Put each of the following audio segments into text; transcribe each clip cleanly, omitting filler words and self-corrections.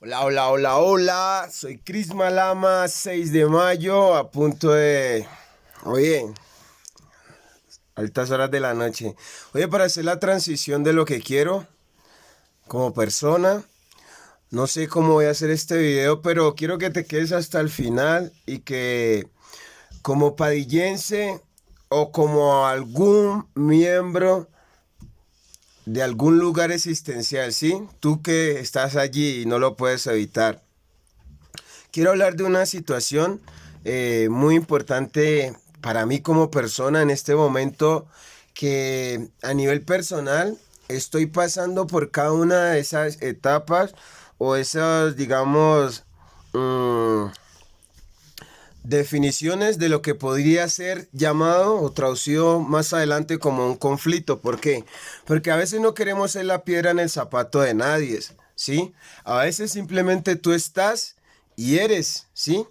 Hola, hola, hola, hola. Soy Cris Malama, 6 de mayo, a punto de... Oye, altas horas de la noche. Oye, para hacer la transición de lo que quiero como persona, no sé cómo voy a hacer este video, pero quiero que te quedes hasta el final y que como padillense o como algún miembro de algún lugar existencial, ¿sí? Tú que estás allí y no lo puedes evitar. Quiero hablar de una situación muy importante para mí como persona en este momento que a nivel personal estoy pasando por cada una de esas etapas o esas, digamos, mm, definiciones de lo que podría ser llamado o traducido más adelante como un conflicto. ¿Por qué? Porque a veces no queremos ser la piedra en el zapato de nadie, ¿sí? A veces simplemente tú estás y eres, ¿sí?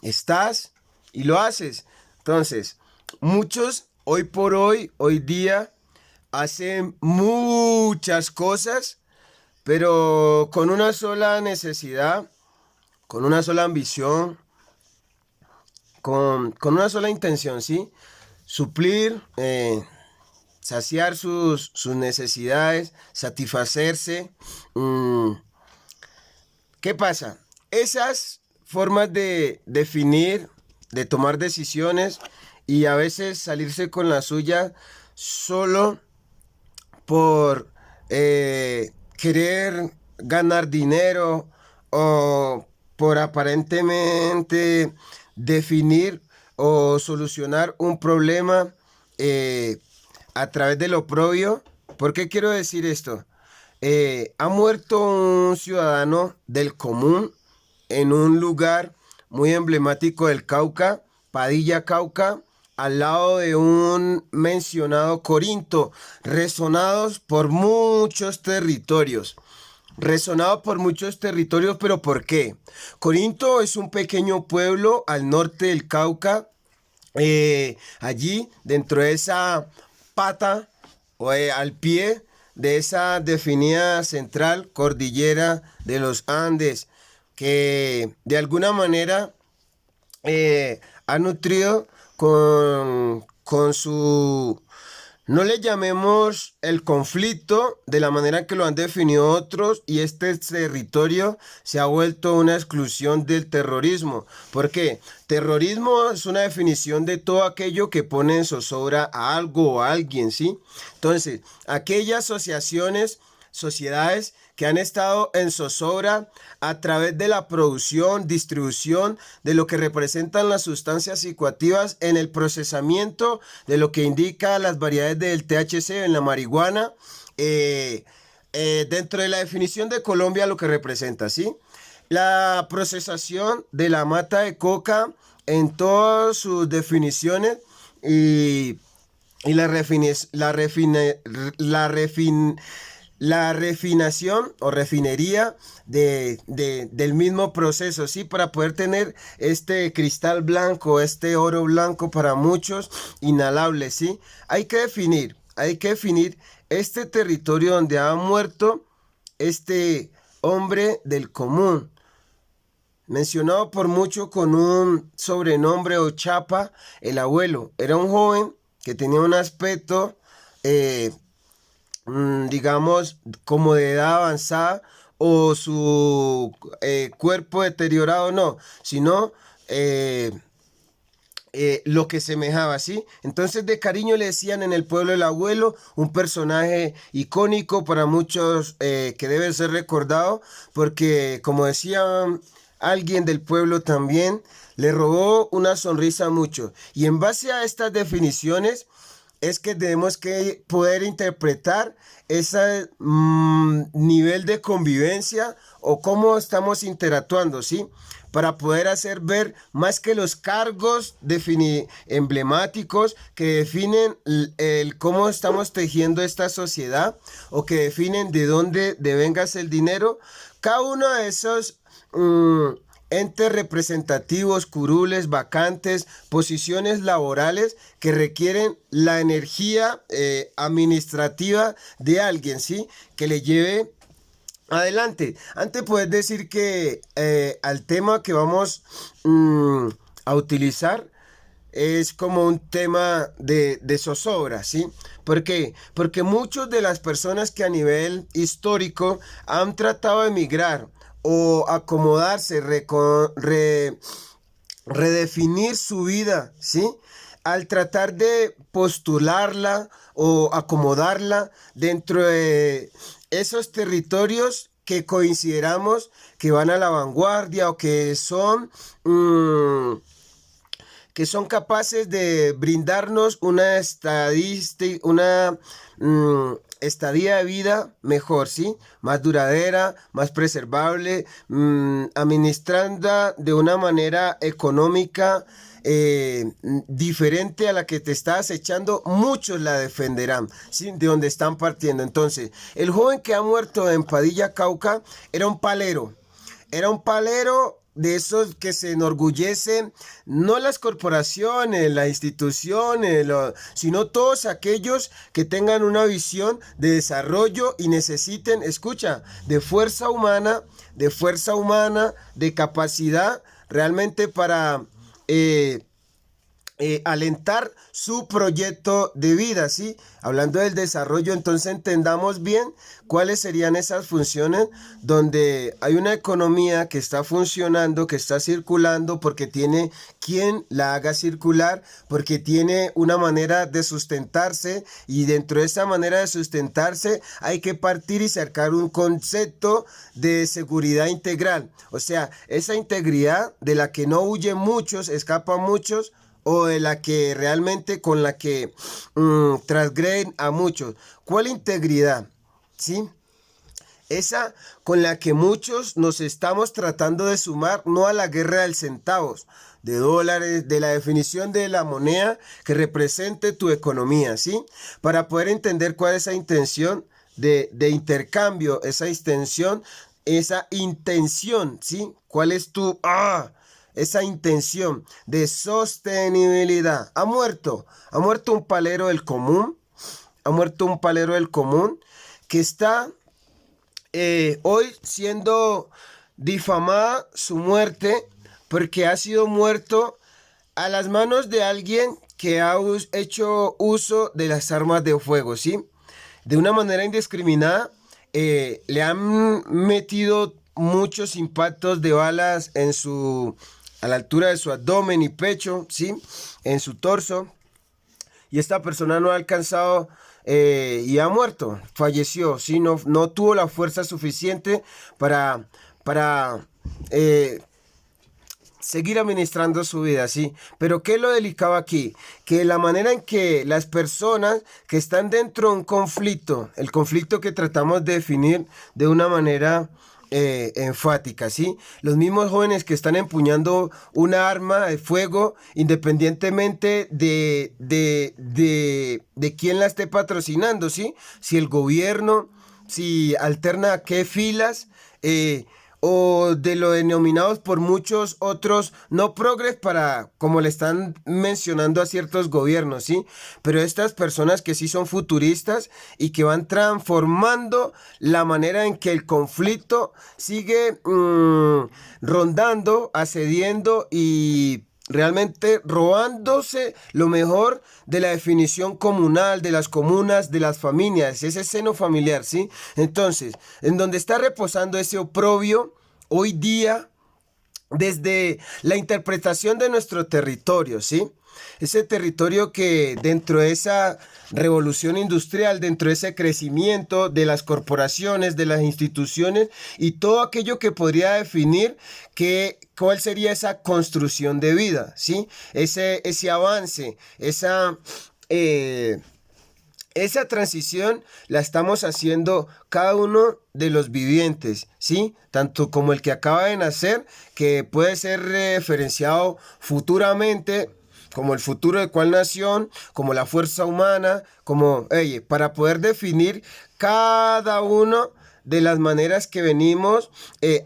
Estás y lo haces. Entonces, muchos hoy por hoy, hoy día, hacen muchas cosas, pero con una sola necesidad, con una sola ambición, con una sola intención, ¿sí? Suplir, saciar sus necesidades, satisfacerse. Mm, ¿Qué pasa? Esas formas de definir, de tomar decisiones y a veces salirse con la suya solo por querer ganar dinero o por aparentemente definir o solucionar un problema eh, a través de lo propio. ¿Por qué quiero decir esto? Ha muerto un ciudadano del común en un lugar muy emblemático del Cauca, Padilla Cauca, al lado de un mencionado Corinto, resonados por muchos territorios. Resonado por muchos territorios, pero ¿por qué? Corinto es un pequeño pueblo al norte del Cauca, allí dentro de esa pata o al pie de esa definida central cordillera de los Andes, que de alguna manera ha nutrido con su, no le llamemos el conflicto de la manera que lo han definido otros, y este territorio se ha vuelto una exclusión del terrorismo. ¿Por qué? Terrorismo es una definición de todo aquello que pone en zozobra a algo o a alguien, ¿sí? Entonces, aquellas asociaciones, sociedades que han estado en zozobra a través de la producción, distribución de lo que representan las sustancias psicoactivas en el procesamiento de lo que indica las variedades del THC en la marihuana, dentro de la definición de Colombia lo que representa, ¿sí? La procesación de la mata de coca en todas sus definiciones y y la refinación o refinería del mismo proceso, ¿sí? Para poder tener este cristal blanco, este oro blanco para muchos, inhalable, ¿sí? Hay que definir este territorio donde ha muerto este hombre del común, mencionado por mucho con un sobrenombre o chapa, el abuelo. Era un joven que tenía un aspecto, eh, digamos, como de edad avanzada o su cuerpo deteriorado, no, sino eh, lo que semejaba, ¿sí? Entonces de cariño le decían en el pueblo el abuelo, un personaje icónico para muchos, que debe ser recordado, porque como decía alguien del pueblo también, le robó una sonrisa a muchos. Y en base a estas definiciones es que tenemos que poder interpretar ese nivel de convivencia o cómo estamos interactuando, ¿sí? Para poder hacer ver más que los cargos emblemáticos que definen cómo estamos tejiendo esta sociedad o que definen de dónde devengas el dinero. Cada uno de esos entes representativos, curules, vacantes, posiciones laborales que requieren la energía administrativa de alguien, ¿sí? Que le lleve Adelante. Antes puedes decir que al tema que vamos a utilizar es como un tema de zozobra, ¿sí? ¿Por qué? Porque muchas de las personas que a nivel histórico han tratado de emigrar o acomodarse, redefinir su vida, ¿sí? Al tratar de postularla o acomodarla dentro de esos territorios que consideramos que van a la vanguardia o que son capaces de brindarnos una estadía de vida mejor, ¿sí? Más duradera, más preservable, administrada de una manera económica diferente a la que te estás echando, muchos la defenderán, ¿sí? De donde están partiendo. Entonces, el joven que ha muerto en Padilla, Cauca, era un palero de esos que se enorgullecen, no las corporaciones, las instituciones, sino todos aquellos que tengan una visión de desarrollo y necesiten, escucha, de fuerza humana, de capacidad realmente para alentar su proyecto de vida, ¿sí? Hablando del desarrollo, entonces entendamos bien cuáles serían esas funciones donde hay una economía que está funcionando, que está circulando, porque tiene quien la haga circular, porque tiene una manera de sustentarse, y dentro de esa manera de sustentarse hay que partir y sacar un concepto de seguridad integral. O sea, esa integridad de la que no huyen muchos, escapan muchos, o de la que realmente con la que transgreden a muchos. ¿Cuál integridad? ¿Sí? Esa con la que muchos nos estamos tratando de sumar, no a la guerra del centavos, de dólares, de la definición de la moneda que represente tu economía, ¿sí? Para poder entender cuál es esa intención de intercambio, esa intención, ¿sí? ¿Cuál es esa intención de sostenibilidad? Ha muerto un palero del común, ha muerto un palero del común que está hoy siendo difamada su muerte porque ha sido muerto a las manos de alguien que ha hecho uso de las armas de fuego, ¿sí? De una manera indiscriminada, le han metido muchos impactos de balas a la altura de su abdomen y pecho, ¿sí? En su torso. Y esta persona no ha alcanzado y ha muerto, falleció, ¿sí? No tuvo la fuerza suficiente para seguir administrando su vida, ¿sí? Pero ¿qué es lo delicado aquí? Que la manera en que las personas que están dentro de un conflicto, el conflicto que tratamos de definir de una manera enfática, ¿sí? Los mismos jóvenes que están empuñando una arma de fuego, independientemente de quién la esté patrocinando, ¿sí? Si el gobierno, si alterna a qué filas, o de lo denominados por muchos otros no progres, para como le están mencionando a ciertos gobiernos, ¿sí? Pero estas personas que sí son futuristas y que van transformando la manera en que el conflicto sigue rondando, asediendo y realmente robándose lo mejor de la definición comunal, de las comunas, de las familias, ese seno familiar, ¿sí? Entonces, en donde está reposando ese oprobio hoy día, desde la interpretación de nuestro territorio, ¿sí? Ese territorio que dentro de esa revolución industrial, dentro de ese crecimiento de las corporaciones, de las instituciones y todo aquello que podría definir cuál sería esa construcción de vida, ¿sí? Ese avance, esa transición la estamos haciendo cada uno de los vivientes, ¿sí? Tanto como el que acaba de nacer, que puede ser referenciado futuramente como el futuro de cuál nación, como la fuerza humana, para poder definir cada uno de las maneras que venimos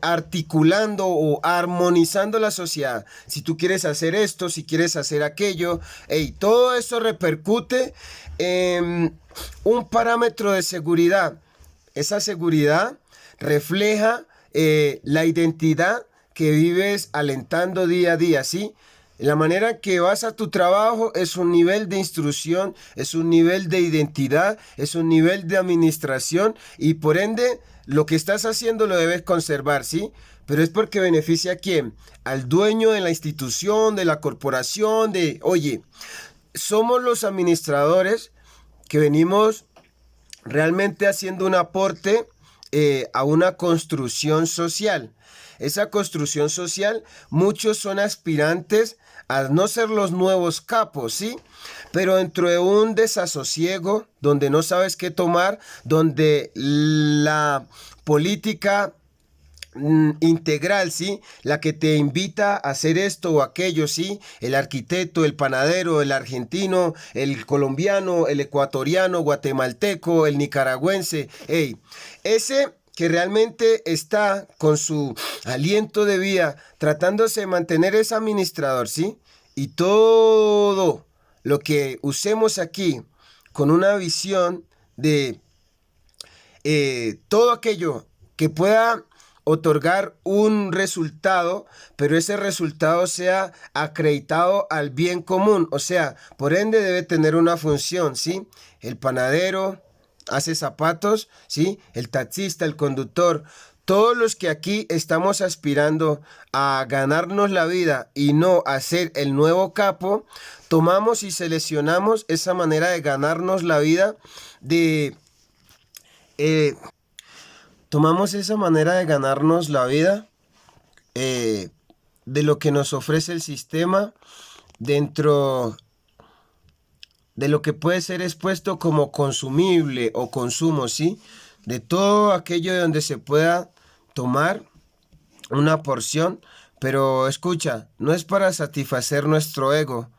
articulando o armonizando la sociedad. Si tú quieres hacer esto, si quieres hacer aquello, todo eso repercute en un parámetro de seguridad. Esa seguridad refleja la identidad que vives alentando día a día, ¿sí? La manera que vas a tu trabajo es un nivel de instrucción, es un nivel de identidad, es un nivel de administración y por ende lo que estás haciendo lo debes conservar, ¿sí? Pero es porque beneficia a quién? Al dueño de la institución, de la corporación, oye, somos los administradores que venimos realmente haciendo un aporte a una construcción social. Esa construcción social, muchos son aspirantes a no ser los nuevos capos, ¿sí? Pero dentro de un desasosiego, donde no sabes qué tomar, donde la política integral, ¿sí? La que te invita a hacer esto o aquello, ¿sí? El arquitecto, el panadero, el argentino, el colombiano, el ecuatoriano, guatemalteco, el nicaragüense, hey, ese que realmente está con su aliento de vida tratándose de mantener ese administrador, ¿sí? Y todo lo que usemos aquí con una visión de todo aquello que pueda otorgar un resultado, pero ese resultado sea acreditado al bien común, o sea, por ende debe tener una función, ¿sí? El panadero hace zapatos, ¿sí? El taxista, el conductor, todos los que aquí estamos aspirando a ganarnos la vida y no a ser el nuevo capo, tomamos y seleccionamos esa manera de ganarnos la vida de... eh, Tomamos esa manera de ganarnos la vida de lo que nos ofrece el sistema dentro de lo que puede ser expuesto como consumible o consumo, ¿sí? De todo aquello de donde se pueda tomar una porción, pero escucha, no es para satisfacer nuestro ego.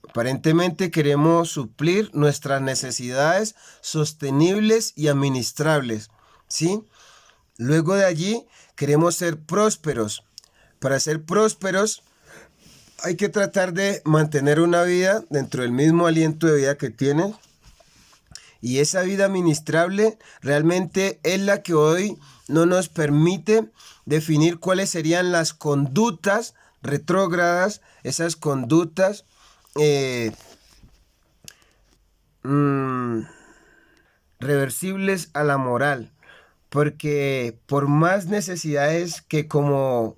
Aparentemente queremos suplir nuestras necesidades sostenibles y administrables, ¿sí? Luego de allí queremos ser prósperos. Para ser prósperos hay que tratar de mantener una vida dentro del mismo aliento de vida que tienes. Y esa vida administrable realmente es la que hoy no nos permite definir cuáles serían las conductas retrógradas, esas conductas reversibles a la moral. Porque por más necesidades que como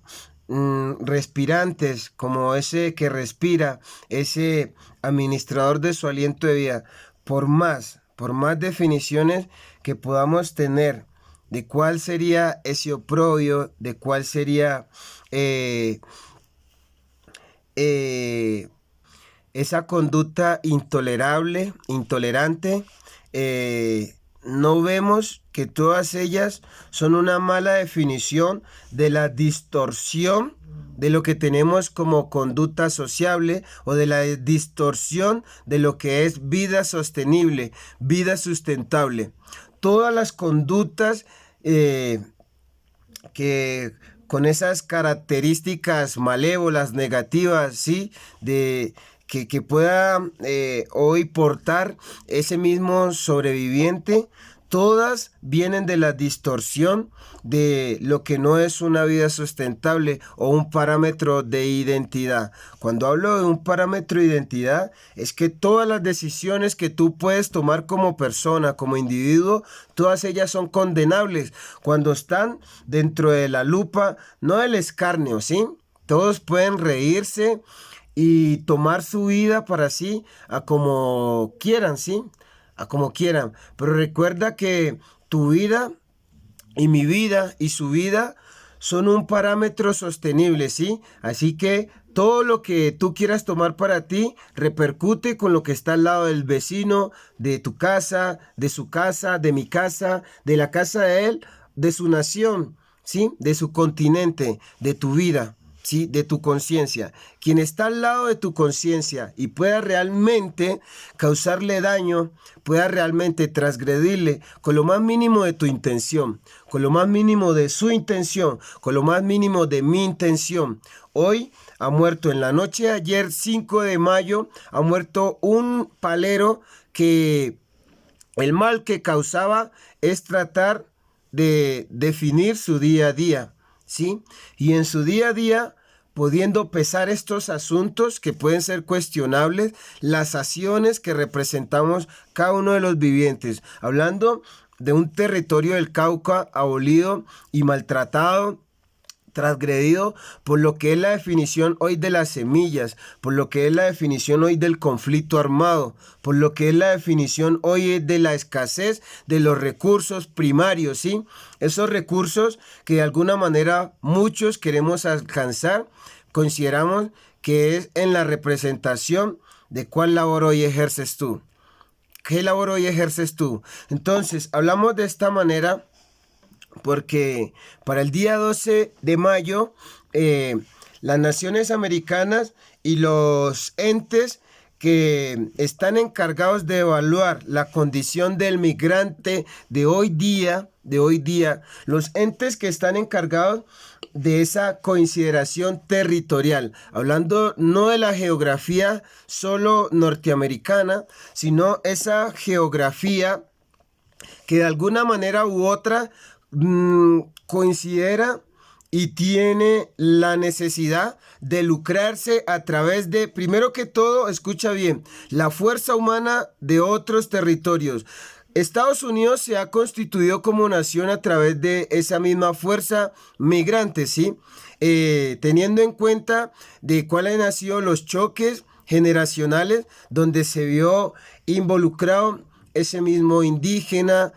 respirantes, como ese que respira, ese administrador de su aliento de vida, por más definiciones que podamos tener de cuál sería ese oprobio, de cuál sería esa conducta intolerable, intolerante, no vemos que todas ellas son una mala definición de la distorsión de lo que tenemos como conducta sociable o de la distorsión de lo que es vida sostenible, vida sustentable. Todas las conductas que con esas características malévolas, negativas, ¿sí? Que pueda hoy portar ese mismo sobreviviente, todas vienen de la distorsión de lo que no es una vida sustentable o un parámetro de identidad. Cuando hablo de un parámetro de identidad, es que todas las decisiones que tú puedes tomar como persona, como individuo, todas ellas son condenables cuando están dentro de la lupa, no del escarnio, ¿sí? Todos pueden reírse y tomar su vida para sí a como quieran, ¿sí? A como quieran. Pero recuerda que tu vida y mi vida y su vida son un parámetro sostenible, ¿sí? Así que todo lo que tú quieras tomar para ti repercute con lo que está al lado del vecino, de tu casa, de su casa, de mi casa, de la casa de él, de su nación, ¿sí? De su continente, de tu vida, ¿sí? De tu conciencia. Quien está al lado de tu conciencia y pueda realmente causarle daño, pueda realmente transgredirle con lo más mínimo de tu intención, con lo más mínimo de su intención, con lo más mínimo de mi intención. Hoy ha muerto, en la noche de ayer, 5 de mayo, ha muerto un palero que el mal que causaba es tratar de definir su día a día, ¿sí? Y en su día a día, pudiendo pesar estos asuntos que pueden ser cuestionables, las acciones que representamos cada uno de los vivientes. Hablando de un territorio del Cauca abolido y maltratado, transgredido por lo que es la definición hoy de las semillas, por lo que es la definición hoy del conflicto armado, por lo que es la definición hoy de la escasez de los recursos primarios, ¿sí? Esos recursos que de alguna manera muchos queremos alcanzar, consideramos que es en la representación de cuál labor hoy ejerces tú. ¿Qué labor hoy ejerces tú? Entonces, hablamos de esta manera porque para el día 12 de mayo, las naciones americanas y los entes que están encargados de evaluar la condición del migrante de hoy día, los entes que están encargados de esa consideración territorial, hablando no de la geografía solo norteamericana, sino esa geografía que de alguna manera u otra considera y tiene la necesidad de lucrarse a través de, primero que todo, escucha bien, la fuerza humana de otros territorios. Estados Unidos se ha constituido como nación a través de esa misma fuerza migrante, ¿sí? Teniendo en cuenta de cuáles han sido los choques generacionales donde se vio involucrado ese mismo indígena,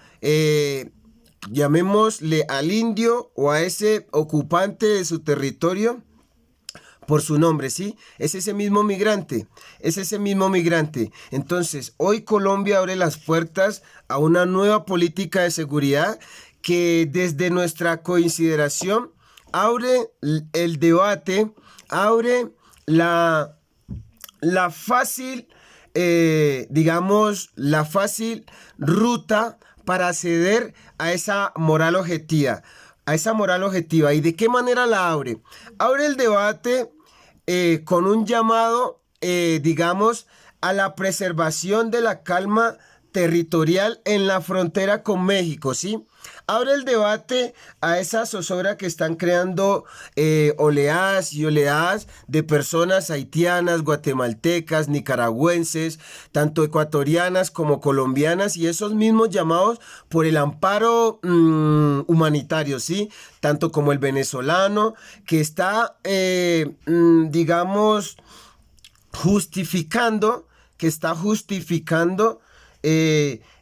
llamémosle al indio o a ese ocupante de su territorio por su nombre, ¿sí? Es ese mismo migrante, es ese mismo migrante. Entonces, hoy Colombia abre las puertas a una nueva política de seguridad que desde nuestra consideración abre el debate, abre la fácil, la fácil ruta para acceder a esa moral objetiva, ¿Y de qué manera la abre? Abre el debate con un llamado, a la preservación de la calma territorial en la frontera con México, ¿sí? Abre el debate a esa zozobra que están creando oleadas y oleadas de personas haitianas, guatemaltecas, nicaragüenses, tanto ecuatorianas como colombianas, y esos mismos llamados por el amparo humanitario, ¿sí? Tanto como el venezolano, que está, justificando,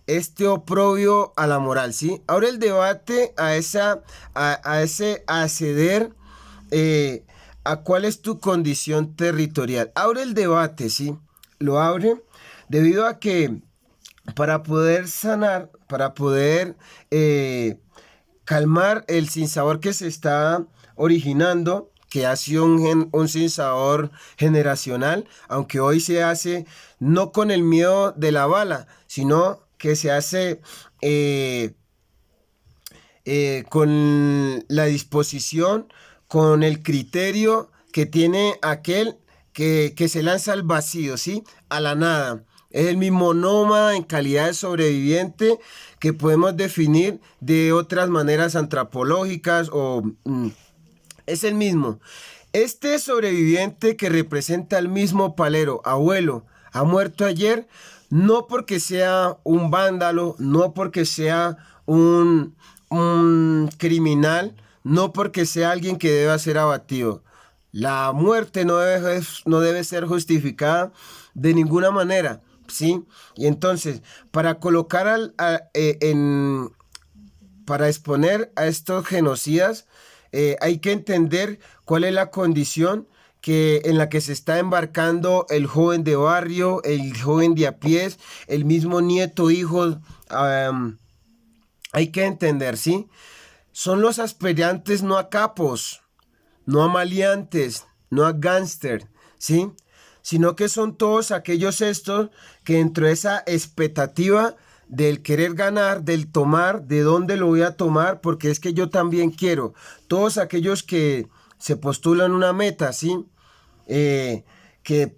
este oprobio a la moral, ¿sí? Ahora el debate a ese acceder a cuál es tu condición territorial. Abre el debate, ¿sí? Lo abre debido a que para poder sanar, para poder calmar el sinsabor que se está originando, que ha sido un sinsabor generacional, aunque hoy se hace no con el miedo de la bala, sino que se hace con la disposición, con el criterio que tiene aquel que se lanza al vacío, ¿sí? A la nada. Es el mismo nómada en calidad de sobreviviente que podemos definir de otras maneras antropológicas es el mismo. Este sobreviviente que representa al mismo palero, abuelo, ha muerto ayer, no porque sea un vándalo, no porque sea un criminal, no porque sea alguien que deba ser abatido. La muerte no debe ser justificada de ninguna manera, ¿sí? Y entonces, para colocar para exponer a estos genocidas, hay que entender cuál es la condición en la que se está embarcando el joven de barrio, el joven de a pies, el mismo nieto, hijo. Hay que entender, ¿sí? Son los aspirantes no a capos, no a maleantes, no a gángster, ¿sí? Sino que son todos aquellos estos que dentro de esa expectativa del querer ganar, del tomar, de dónde lo voy a tomar, porque es que yo también quiero. Todos aquellos que se postulan una meta, ¿sí? Que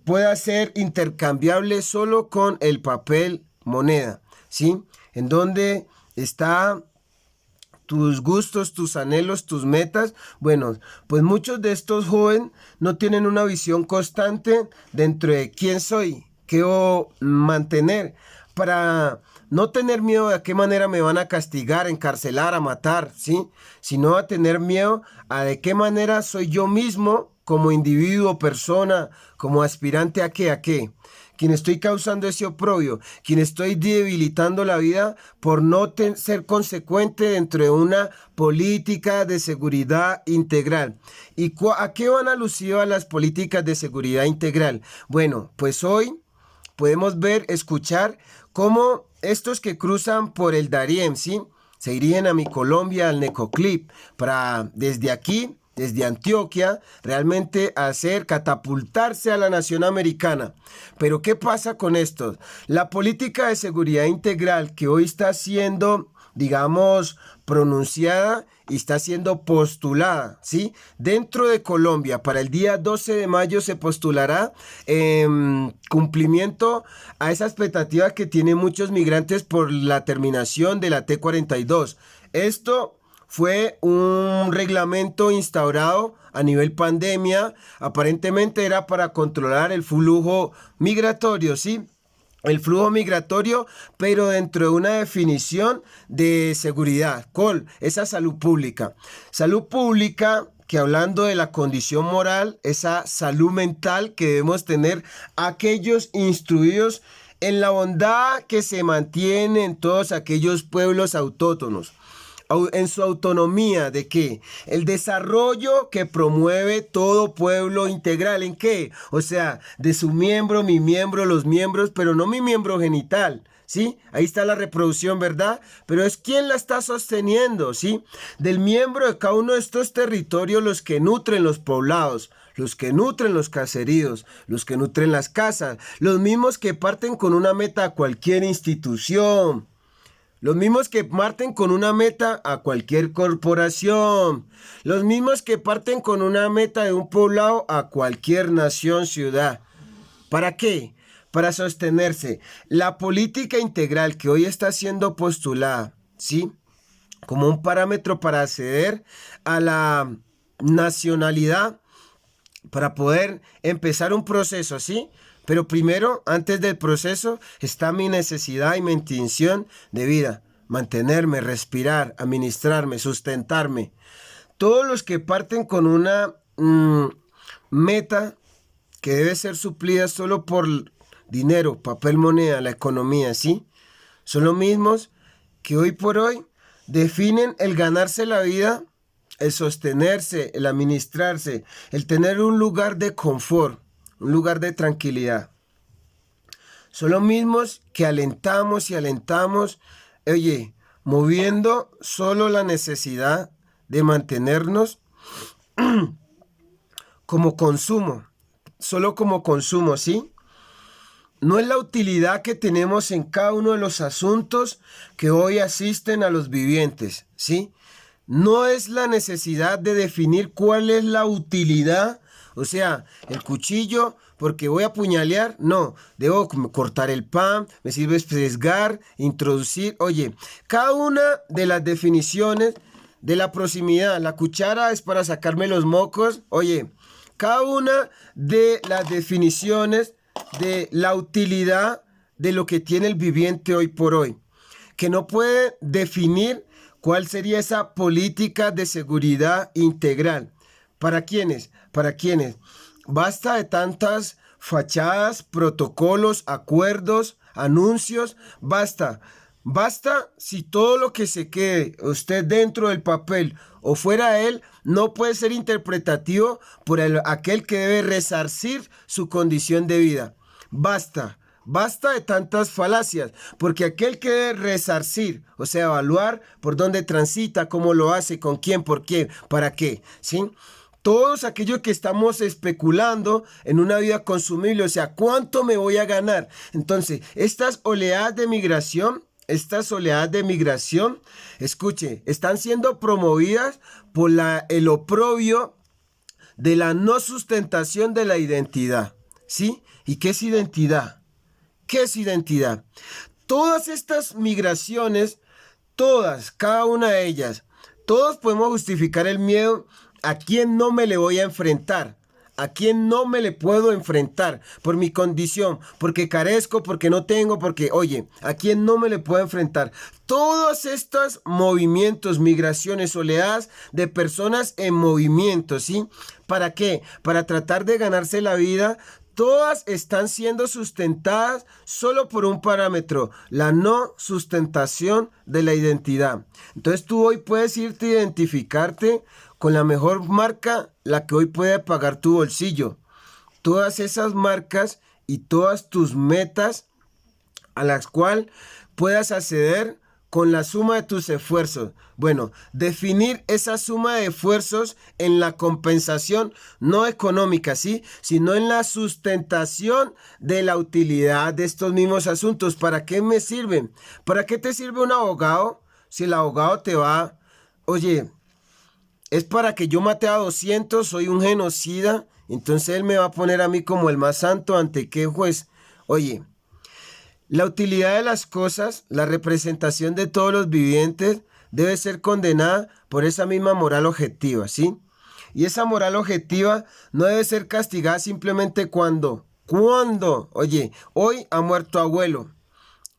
pueda ser intercambiable solo con el papel moneda, ¿sí? En donde está tus gustos, tus anhelos, tus metas. Bueno, pues muchos de estos jóvenes no tienen una visión constante dentro de quién soy, qué debo mantener para no tener miedo de a qué manera me van a castigar, encarcelar, a matar, ¿sí? Sino a tener miedo a de qué manera soy yo mismo como individuo, persona, como aspirante a qué. Quien estoy causando ese oprobio, quien estoy debilitando la vida por no ser consecuente dentro de una política de seguridad integral. ¿Y a qué van alusivas las políticas de seguridad integral? Bueno, pues hoy podemos ver, escuchar cómo estos que cruzan por el Darién, ¿sí? Se irían a mi Colombia, al Necoclip, para desde aquí, desde Antioquia, realmente catapultarse a la nación americana. Pero ¿qué pasa con esto? La política de seguridad integral que hoy está siendo, digamos, pronunciada y está siendo postulada, ¿sí? Dentro de Colombia, para el día 12 de mayo se postulará cumplimiento a esa expectativa que tienen muchos migrantes por la terminación de la T-42. Esto fue un reglamento instaurado a nivel pandemia, aparentemente era para controlar el flujo migratorio, ¿sí? El flujo migratorio, pero dentro de una definición de seguridad, con esa salud pública. Salud pública que hablando de la condición moral, esa salud mental que debemos tener aquellos instruidos en la bondad que se mantiene en todos aquellos pueblos autóctonos en su autonomía de qué? El desarrollo que promueve todo pueblo integral. ¿En qué? O sea, de su miembro, mi miembro, los miembros, pero no mi miembro genital. ¿Sí? Ahí está la reproducción, ¿verdad? Pero es quien la está sosteniendo, ¿sí? Del miembro de cada uno de estos territorios, los que nutren los poblados, los que nutren los caseríos, los que nutren las casas, los mismos que parten con una meta a cualquier institución. Los mismos que parten con una meta a cualquier corporación. Los mismos que parten con una meta de un poblado a cualquier nación, ciudad. ¿Para qué? Para sostenerse. La política integral que hoy está siendo postulada, ¿sí? Como un parámetro para acceder a la nacionalidad, para poder empezar un proceso, ¿sí? Pero primero, antes del proceso, está mi necesidad y mi intención de vida. Mantenerme, respirar, administrarme, sustentarme. Todos los que parten con una meta que debe ser suplida solo por dinero, papel, moneda, la economía, ¿sí? Son los mismos que hoy por hoy definen el ganarse la vida, el sostenerse, el administrarse, el tener un lugar de confort, un lugar de tranquilidad. Son los mismos que alentamos y alentamos, oye, moviendo solo la necesidad de mantenernos como consumo, solo como consumo, ¿sí? No es la utilidad que tenemos en cada uno de los asuntos que hoy asisten a los vivientes, ¿sí? No es la necesidad de definir cuál es la utilidad, o sea, el cuchillo, porque voy a apuñalear, no, debo cortar el pan, me sirve sesgar, introducir, oye, cada una de las definiciones de la proximidad, la cuchara es para sacarme los mocos, oye, cada una de las definiciones de la utilidad de lo que tiene el viviente hoy por hoy, que no puede definir cuál sería esa política de seguridad integral. ¿Para quiénes? ¿Para quiénes? Basta de tantas fachadas, protocolos, acuerdos, anuncios, basta. Basta si todo lo que se quede usted dentro del papel o fuera de él no puede ser interpretativo por aquel que debe resarcir su condición de vida. Basta. Basta de tantas falacias, porque aquel que debe resarcir, o sea, evaluar por dónde transita, cómo lo hace, con quién, por qué, para qué, ¿sí? Todos aquellos que estamos especulando en una vida consumible, o sea, ¿cuánto me voy a ganar? Entonces, estas oleadas de migración, escuche, están siendo promovidas por el oprobio de la no sustentación de la identidad, ¿sí? ¿Y qué es identidad? ¿Qué es identidad? Todas estas migraciones, todas, cada una de ellas, Todos podemos justificar el miedo. ¿A quién no me le voy a enfrentar? ¿A quién no me le puedo enfrentar? Por mi condición, porque carezco, porque no tengo, porque, oye, ¿a quién no me le puedo enfrentar? Todos estos movimientos, migraciones, oleadas de personas en movimiento, ¿sí? ¿Para qué? Para tratar de ganarse la vida. Todas están siendo sustentadas solo por un parámetro, la no sustentación de la identidad. Entonces tú hoy puedes irte a identificarte con la mejor marca, la que hoy puede pagar tu bolsillo. Todas esas marcas y todas tus metas a las cuales puedas acceder con la suma de tus esfuerzos. Bueno, definir esa suma de esfuerzos en la compensación no económica, ¿sí? Sino en la sustentación de la utilidad de estos mismos asuntos. ¿Para qué me sirven? ¿Para qué te sirve un abogado si el abogado te va, oye, es para que yo mate a 200, soy un genocida, entonces él me va a poner a mí como el más santo ante qué juez? Oye, la utilidad de las cosas, la representación de todos los vivientes, debe ser condenada por esa misma moral objetiva, ¿sí? Y esa moral objetiva no debe ser castigada simplemente cuando, oye, hoy ha muerto abuelo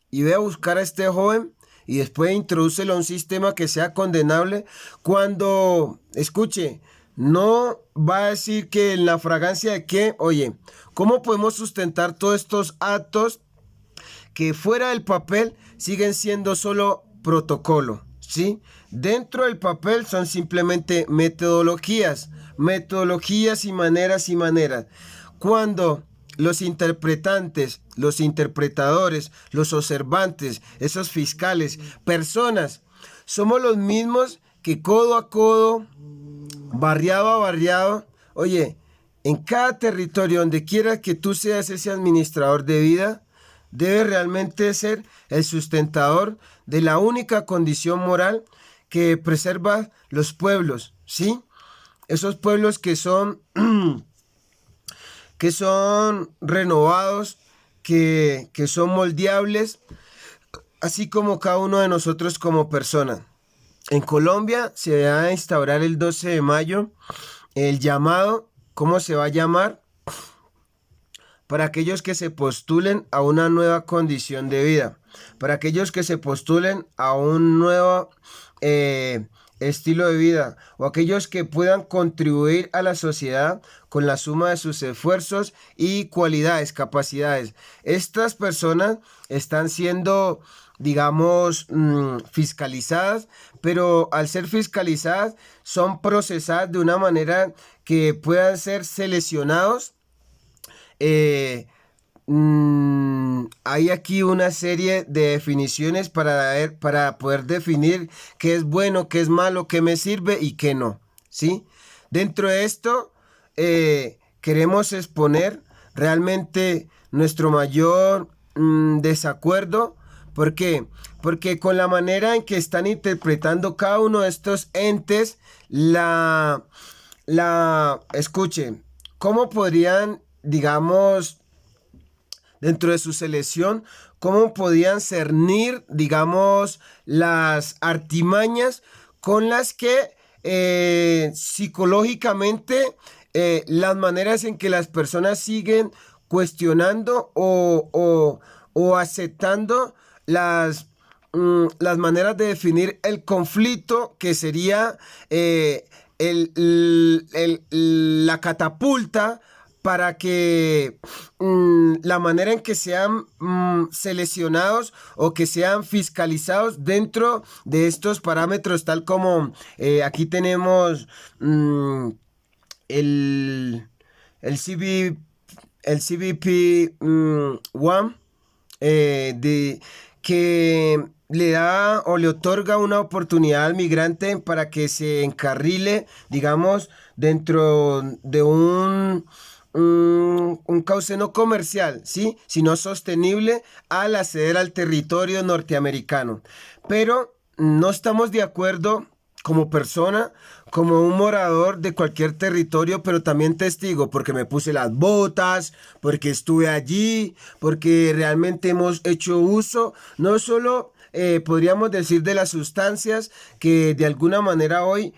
y ve a buscar a este joven y después introdúcelo a un sistema que sea condenable cuando, escuche, no va a decir que en la fragancia de que, oye, ¿cómo podemos sustentar todos estos actos que fuera del papel siguen siendo solo protocolo, ¿sí? Dentro del papel son simplemente metodologías y maneras y maneras. Cuando los interpretantes, los interpretadores, los observantes, esos fiscales, personas, somos los mismos que codo a codo, barriado a barriado, oye, en cada territorio, donde quiera que tú seas ese administrador de vida, debe realmente ser el sustentador de la única condición moral que preserva los pueblos, ¿sí? Esos pueblos que son renovados, que son moldeables, así como cada uno de nosotros como persona. En Colombia se va a instaurar el 12 de mayo el llamado, ¿cómo se va a llamar? Para aquellos que se postulen a una nueva condición de vida, para aquellos que se postulen a un nuevo estilo de vida, o aquellos que puedan contribuir a la sociedad con la suma de sus esfuerzos y cualidades, capacidades. Estas personas están siendo, digamos, fiscalizadas, pero al ser fiscalizadas son procesadas de una manera que puedan ser seleccionados. Hay aquí una serie de definiciones para poder definir qué es bueno, qué es malo, qué me sirve y qué no, ¿sí? Dentro de esto, queremos exponer realmente nuestro mayor desacuerdo. ¿Por qué? Porque con la manera en que están interpretando cada uno de estos entes, escuchen, ¿cómo podrían, digamos, dentro de su selección, cómo podían cernir, digamos, las artimañas con las que psicológicamente las maneras en que las personas siguen cuestionando o aceptando las maneras de definir el conflicto que sería la catapulta para que la manera en que sean seleccionados o que sean fiscalizados dentro de estos parámetros, tal como aquí tenemos el, el, CB, el CBP-1, que le da o le otorga una oportunidad al migrante para que se encarrile, digamos, dentro de un cauce no comercial, ¿sí? Sino sostenible al acceder al territorio norteamericano. Pero no estamos de acuerdo como persona, como un morador de cualquier territorio, pero también testigo, porque me puse las botas, porque estuve allí, porque realmente hemos hecho uso no solo podríamos decir, de las sustancias que de alguna manera hoy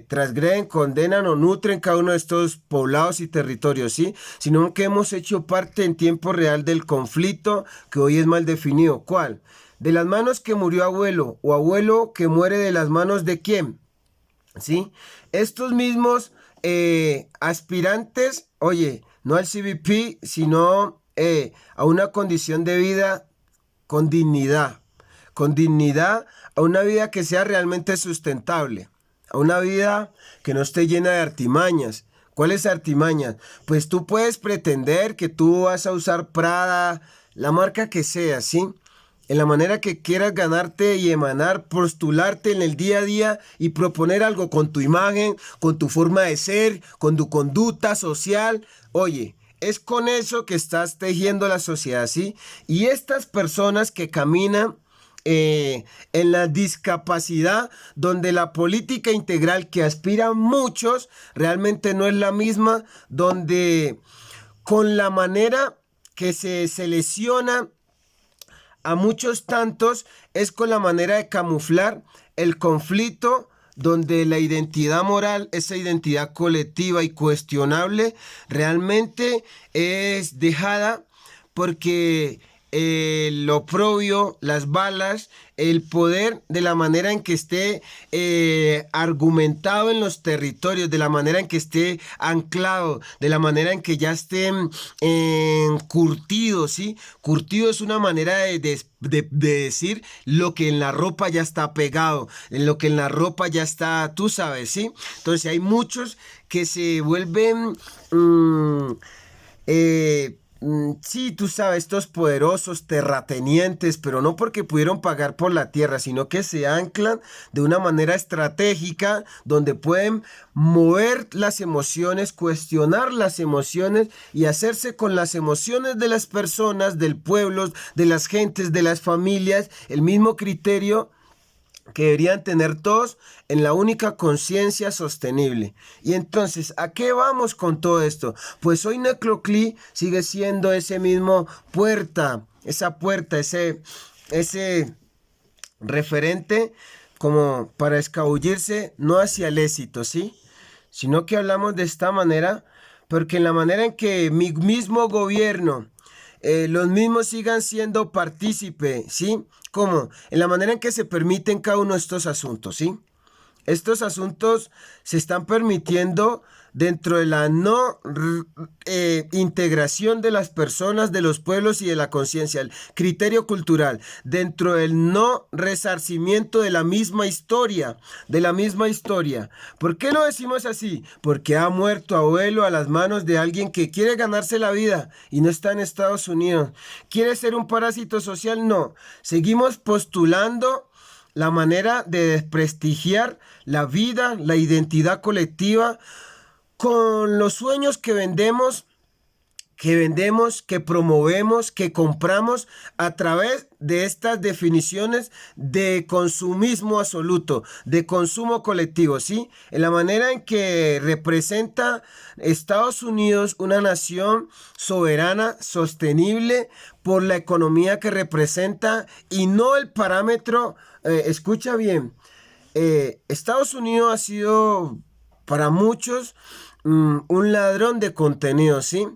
transgreden, condenan o nutren cada uno de estos poblados y territorios, ¿sí? Sino que hemos hecho parte en tiempo real del conflicto que hoy es mal definido. ¿Cuál? De las manos que murió abuelo o abuelo que muere de las manos de quién, ¿sí? Estos mismos aspirantes, oye, no al CBP, sino a una condición de vida con dignidad, a una vida que sea realmente sustentable, a una vida que no esté llena de artimañas. ¿Cuáles artimañas? Pues tú puedes pretender que tú vas a usar Prada, la marca que sea, ¿sí? En la manera que quieras ganarte y emanar, postularte en el día a día y proponer algo con tu imagen, con tu forma de ser, con tu conducta social. Oye, es con eso que estás tejiendo la sociedad, ¿sí? Y estas personas que caminan en la discapacidad, donde la política integral que aspiran muchos realmente no es la misma, donde con la manera que se selecciona a muchos tantos es con la manera de camuflar el conflicto, donde la identidad moral, esa identidad colectiva y cuestionable, realmente es dejada porque el oprobio, las balas, el poder de la manera en que esté argumentado en los territorios, de la manera en que esté anclado, de la manera en que ya estén curtidos, ¿sí? Curtido es una manera de decir lo que en la ropa ya está pegado, en lo que en la ropa ya está, tú sabes, ¿sí? Entonces hay muchos que se vuelven... sí, tú sabes, estos poderosos terratenientes, pero no porque pudieron pagar por la tierra, sino que se anclan de una manera estratégica donde pueden mover las emociones, cuestionar las emociones y hacerse con las emociones de las personas, del pueblo, de las gentes, de las familias, el mismo criterio que deberían tener todos en la única conciencia sostenible. Y entonces, ¿a qué vamos con todo esto? Pues hoy Necloclí sigue siendo ese mismo puerta, esa puerta, ese referente como para escabullirse no hacia el éxito, ¿sí? Sino que hablamos de esta manera, porque en la manera en que mi mismo gobierno los mismos sigan siendo partícipe, ¿sí? ¿Cómo? En la manera en que se permiten cada uno de estos asuntos, ¿sí? Estos asuntos se están permitiendo dentro de la no integración de las personas, de los pueblos y de la conciencia, el criterio cultural, dentro del no resarcimiento de la misma historia, de la misma historia. ¿Por qué lo decimos así? Porque ha muerto abuelo a las manos de alguien que quiere ganarse la vida y no está en Estados Unidos. ¿Quiere ser un parásito social? No. Seguimos postulando la manera de desprestigiar la vida, la identidad colectiva, con los sueños que promovemos, que compramos a través de estas definiciones de consumismo absoluto, de consumo colectivo, ¿sí? En la manera en que representa Estados Unidos una nación soberana, sostenible por la economía que representa y no el parámetro, escucha bien, Estados Unidos ha sido para muchos un ladrón de contenido, ¿sí?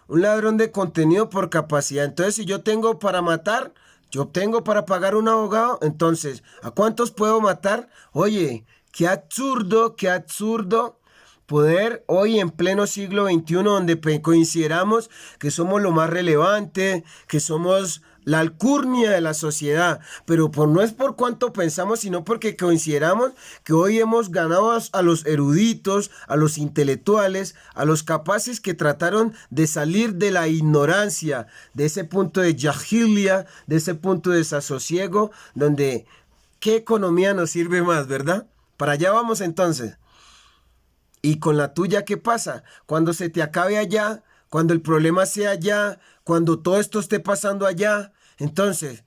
Un ladrón de contenido por capacidad. Entonces, si yo tengo para matar, yo tengo para pagar un abogado. Entonces, ¿a cuántos puedo matar? Oye, qué absurdo poder hoy en pleno siglo XXI, donde consideramos que somos lo más relevante, que somos la alcurnia de la sociedad, pero no es por cuánto pensamos, sino porque consideramos que hoy hemos ganado a los eruditos, a los intelectuales, a los capaces que trataron de salir de la ignorancia, de ese punto de jahilia, de ese punto de desasosiego, donde ¿qué economía nos sirve más, verdad? Para allá vamos entonces. ¿Y con la tuya qué pasa? Cuando se te acabe allá, cuando el problema sea allá, cuando todo esto esté pasando allá, entonces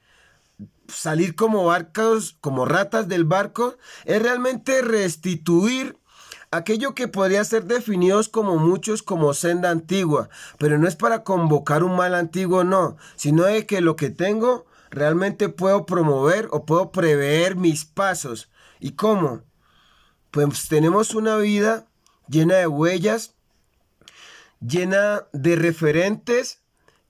salir como barcos, como ratas del barco, es realmente restituir aquello que podría ser definidos como muchos como senda antigua, pero no es para convocar un mal antiguo, no, sino de que lo que tengo realmente puedo promover o puedo prever mis pasos. ¿Y cómo? Pues tenemos una vida llena de huellas, llena de referentes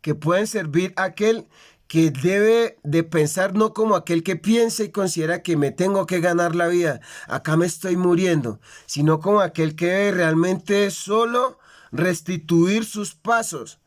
que pueden servir a aquel que debe de pensar no como aquel que piensa y considera que me tengo que ganar la vida, acá me estoy muriendo, sino como aquel que debe realmente solo restituir sus pasos.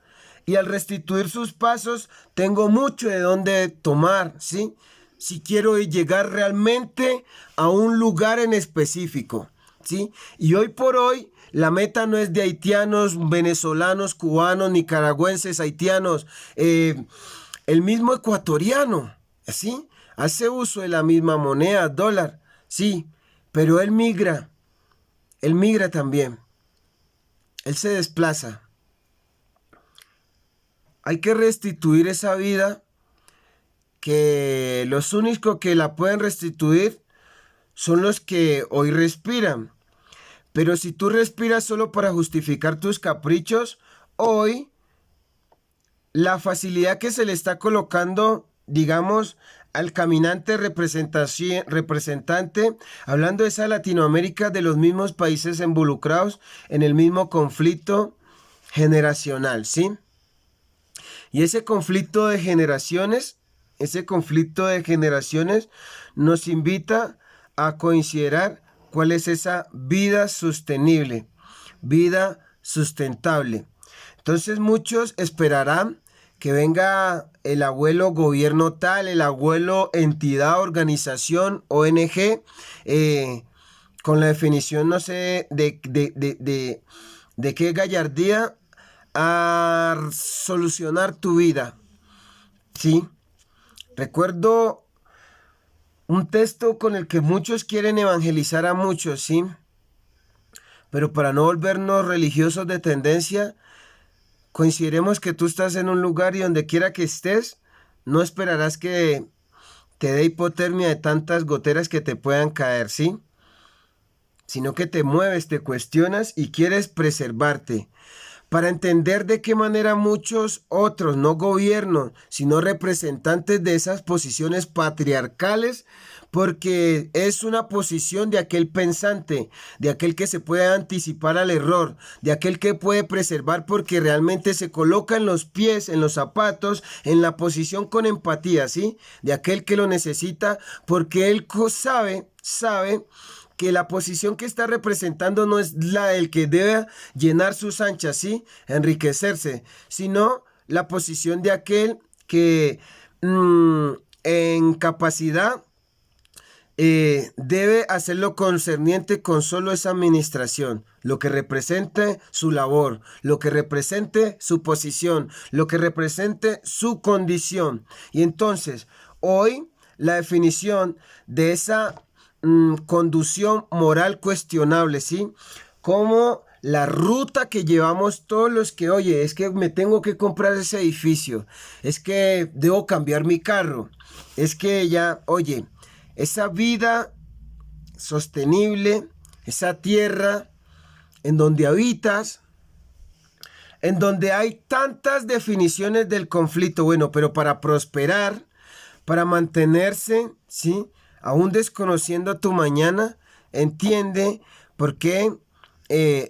Y al restituir sus pasos, tengo mucho de dónde tomar, ¿sí? Si quiero llegar realmente a un lugar en específico, ¿sí? Y hoy por hoy, la meta no es de haitianos, venezolanos, cubanos, nicaragüenses, haitianos, el mismo ecuatoriano, ¿sí? Hace uso de la misma moneda, dólar, sí, pero él migra también, él se desplaza. Hay que restituir esa vida que los únicos que la pueden restituir son los que hoy respiran. Pero si tú respiras solo para justificar tus caprichos, hoy la facilidad que se le está colocando, digamos, al caminante representante, hablando de esa Latinoamérica, de los mismos países involucrados en el mismo conflicto generacional, ¿sí? Y ese conflicto de generaciones nos invita a considerar cuál es esa vida sostenible, vida sustentable. Entonces muchos esperarán que venga el abuelo gobierno tal, el abuelo entidad, organización, ONG, con la definición, no sé, de qué gallardía, a solucionar tu vida. Sí, recuerdo un texto con el que muchos quieren evangelizar a muchos, sí, pero para no volvernos religiosos de tendencia, consideremos que tú estás en un lugar y donde quiera que estés, no esperarás que te dé hipotermia de tantas goteras que te puedan caer, ¿sí? Sino que te mueves, te cuestionas y quieres preservarte. Para entender de qué manera muchos otros, no gobiernos, sino representantes de esas posiciones patriarcales, porque es una posición de aquel pensante, de aquel que se puede anticipar al error, de aquel que puede preservar porque realmente se coloca en los pies, en los zapatos, en la posición con empatía, ¿sí? De aquel que lo necesita porque él sabe que la posición que está representando no es la del que debe llenar sus anchas, ¿sí? Enriquecerse, sino la posición de aquel que en capacidad debe hacerlo concerniente con solo esa administración, lo que represente su labor, lo que represente su posición, lo que represente su condición. Y entonces, hoy la definición de esa conducción moral cuestionable, ¿sí? Como la ruta que llevamos todos los que, oye, es que me tengo que comprar ese edificio, es que debo cambiar mi carro, es que ya, oye, esa vida sostenible, esa tierra en donde habitas, en donde hay tantas definiciones del conflicto, bueno, pero para prosperar, para mantenerse, ¿sí? Aún desconociendo tu mañana, entiende por qué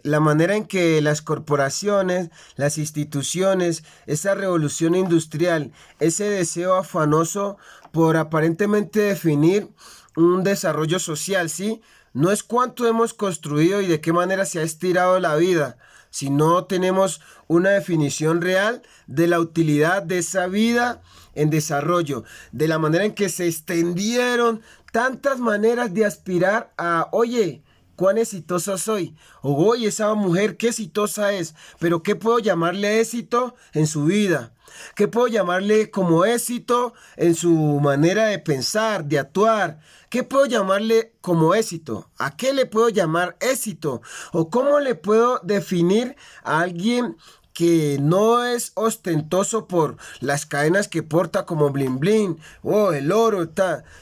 la manera en que las corporaciones, las instituciones, esa revolución industrial, ese deseo afanoso por aparentemente definir un desarrollo social, ¿sí? No es cuánto hemos construido y de qué manera se ha estirado la vida, si no tenemos una definición real de la utilidad de esa vida en desarrollo, de la manera en que se extendieron tantas maneras de aspirar a, oye, cuán exitosa soy, o oye, esa mujer qué exitosa es, pero ¿qué puedo llamarle éxito en su vida? ¿Qué puedo llamarle como éxito en su manera de pensar, de actuar? ¿Qué puedo llamarle como éxito? ¿A qué le puedo llamar éxito? ¿O cómo le puedo definir a alguien que no es ostentoso por las cadenas que porta como bling bling, o el oro,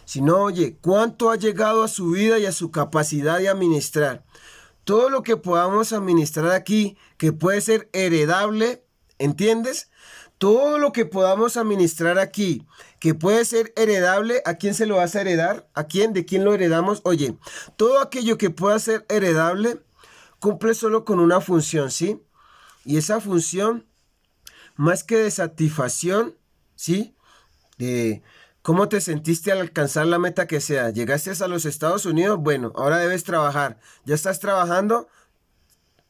sino, oye, cuánto ha llegado a su vida y a su capacidad de administrar? Todo lo que podamos administrar aquí, que puede ser heredable, ¿entiendes? todo lo que podamos administrar aquí, que puede ser heredable, ¿a quién se lo vas a heredar? ¿A quién? ¿De quién lo heredamos? Oye, todo aquello que pueda ser heredable cumple solo con una función, ¿sí? Y esa función, más que de satisfacción, ¿sí? De cómo te sentiste al alcanzar la meta que sea. ¿Llegaste a los Estados Unidos? Bueno, ahora debes trabajar. ¿Ya estás trabajando?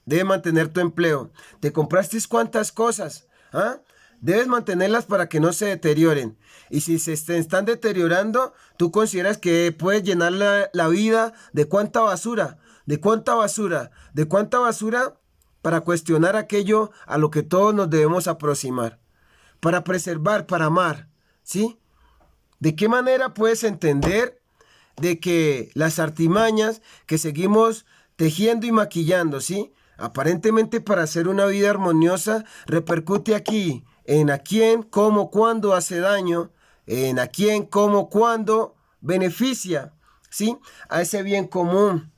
Debes mantener tu empleo. ¿Te compraste cuántas cosas? ¿Ah? Debes mantenerlas para que no se deterioren. Y si están deteriorando, tú consideras que puedes llenar la vida de cuánta basura, de cuánta basura, de cuánta basura para cuestionar aquello a lo que todos nos debemos aproximar. Para preservar, para amar. ¿Sí? ¿De qué manera puedes entender de que las artimañas que seguimos tejiendo y maquillando, ¿sí? Aparentemente para hacer una vida armoniosa, repercute aquí en a quién, cómo, cuándo hace daño, en a quién, cómo, cuándo beneficia, ¿sí? A ese bien común.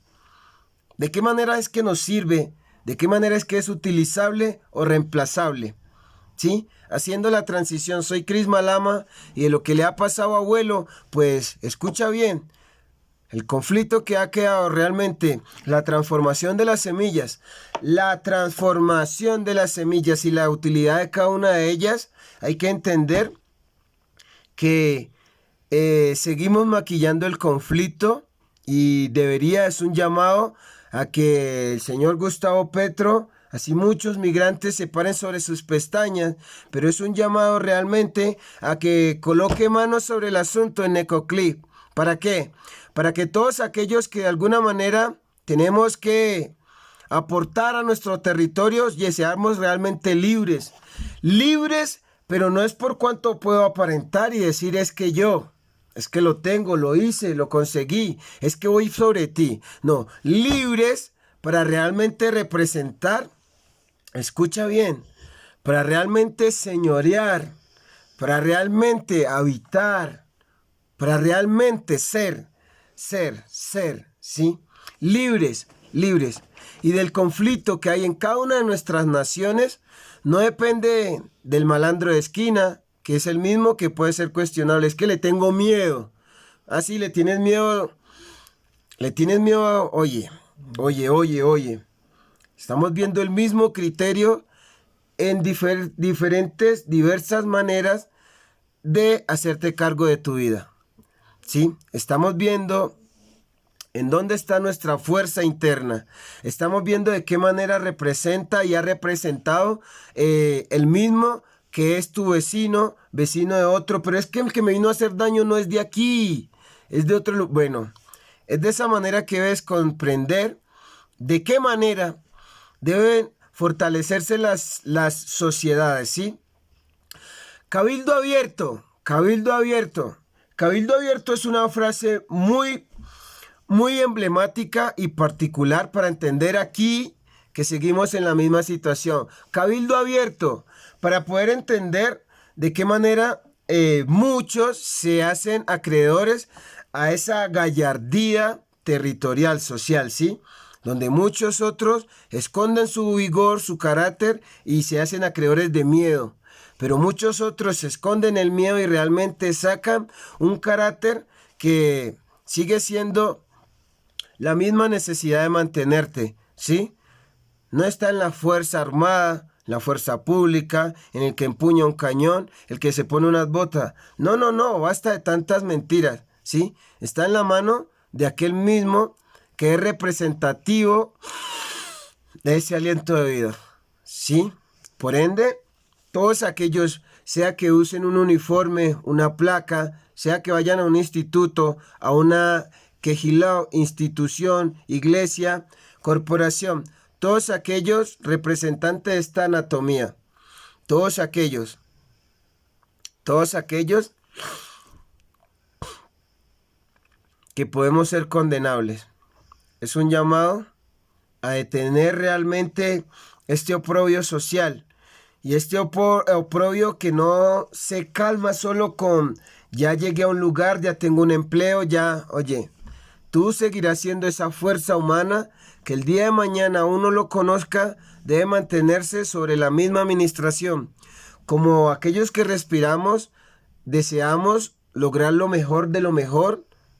¿De qué manera es que nos sirve? ¿De qué manera es que es utilizable o reemplazable? ¿Sí? Haciendo la transición, soy Cris Malama y de lo que le ha pasado a abuelo, pues escucha bien. El conflicto que ha quedado realmente, la transformación de las semillas y la utilidad de cada una de ellas, hay que entender que seguimos maquillando el conflicto y es un llamado a que el señor Gustavo Petro, así muchos migrantes se paren sobre sus pestañas, pero es un llamado realmente a que coloque manos sobre el asunto en Necoclí. ¿Para qué? Para que todos aquellos que de alguna manera tenemos que aportar a nuestro territorio y seamos realmente libres. Libres, pero no es por cuanto puedo aparentar y decir es que yo, es que lo tengo, lo hice, lo conseguí, es que voy sobre ti. No, libres para realmente representar, escucha bien, para realmente señorear, para realmente habitar, para realmente ser, ¿sí? Libres. Y del conflicto que hay en cada una de nuestras naciones, no depende del malandro de esquina, que es el mismo que puede ser cuestionable. Es que le tengo miedo. Ah, sí, le tienes miedo. Oye. Estamos viendo el mismo criterio en diversas maneras de hacerte cargo de tu vida. ¿Sí? Estamos viendo en dónde está nuestra fuerza interna. Estamos viendo de qué manera representa y ha representado el mismo que es tu vecino de otro. Pero es que el que me vino a hacer daño no es de aquí, es de otro lugar. Bueno, es de esa manera que debes comprender de qué manera deben fortalecerse las sociedades, ¿sí? Cabildo abierto, cabildo abierto. Cabildo abierto es una frase muy emblemática y particular para entender aquí que seguimos en la misma situación. Cabildo abierto, para poder entender de qué manera muchos se hacen acreedores a esa gallardía territorial, social, ¿sí? Donde muchos otros esconden su vigor, su carácter y se hacen acreedores de miedo. Pero muchos otros esconden el miedo y realmente sacan un carácter que sigue siendo la misma necesidad de mantenerte, ¿sí? No está en la fuerza armada, la fuerza pública, en el que empuña un cañón, el que se pone unas botas. No, basta de tantas mentiras, ¿sí? Está en la mano de aquel mismo que es representativo de ese aliento de vida, ¿sí? Por ende, todos aquellos, sea que usen un uniforme, una placa, sea que vayan a un instituto, a una quejilao, institución, iglesia, corporación, todos aquellos representantes de esta anatomía, todos aquellos que podemos ser condenables. Es un llamado a detener realmente este oprobio social. Y este oprobio que no se calma solo con ya llegué a un lugar, ya tengo un empleo, ya, oye, tú seguirás siendo esa fuerza humana que el día de mañana uno lo conozca, debe mantenerse sobre la misma administración. como aquellos que respiramos, deseamos lograr lo mejor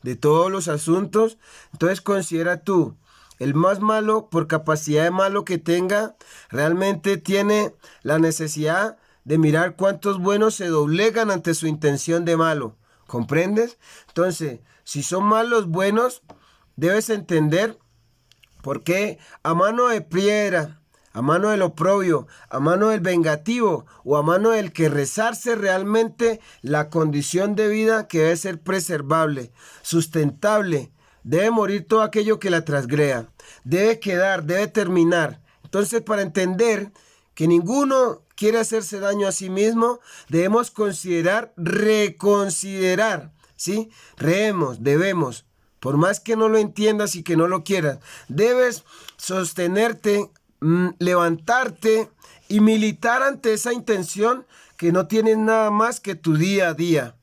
de todos los asuntos. Entonces considera tú, el más malo, por capacidad de malo que tenga, realmente tiene la necesidad de mirar cuántos buenos se doblegan ante su intención de malo. ¿Comprendes? Entonces, si son malos buenos, debes entender por qué a mano de piedra, a mano del oprobio, a mano del vengativo o a mano del que rezarse realmente la condición de vida que debe ser preservable, sustentable. Debe morir todo aquello que la transgreda. Debe quedar, debe terminar. Entonces, para entender que ninguno quiere hacerse daño a sí mismo, debemos considerar, reconsiderar, ¿sí? Debemos, por más que no lo entiendas y que no lo quieras, debes sostenerte, levantarte y militar ante esa intención que no tienes nada más que tu día a día.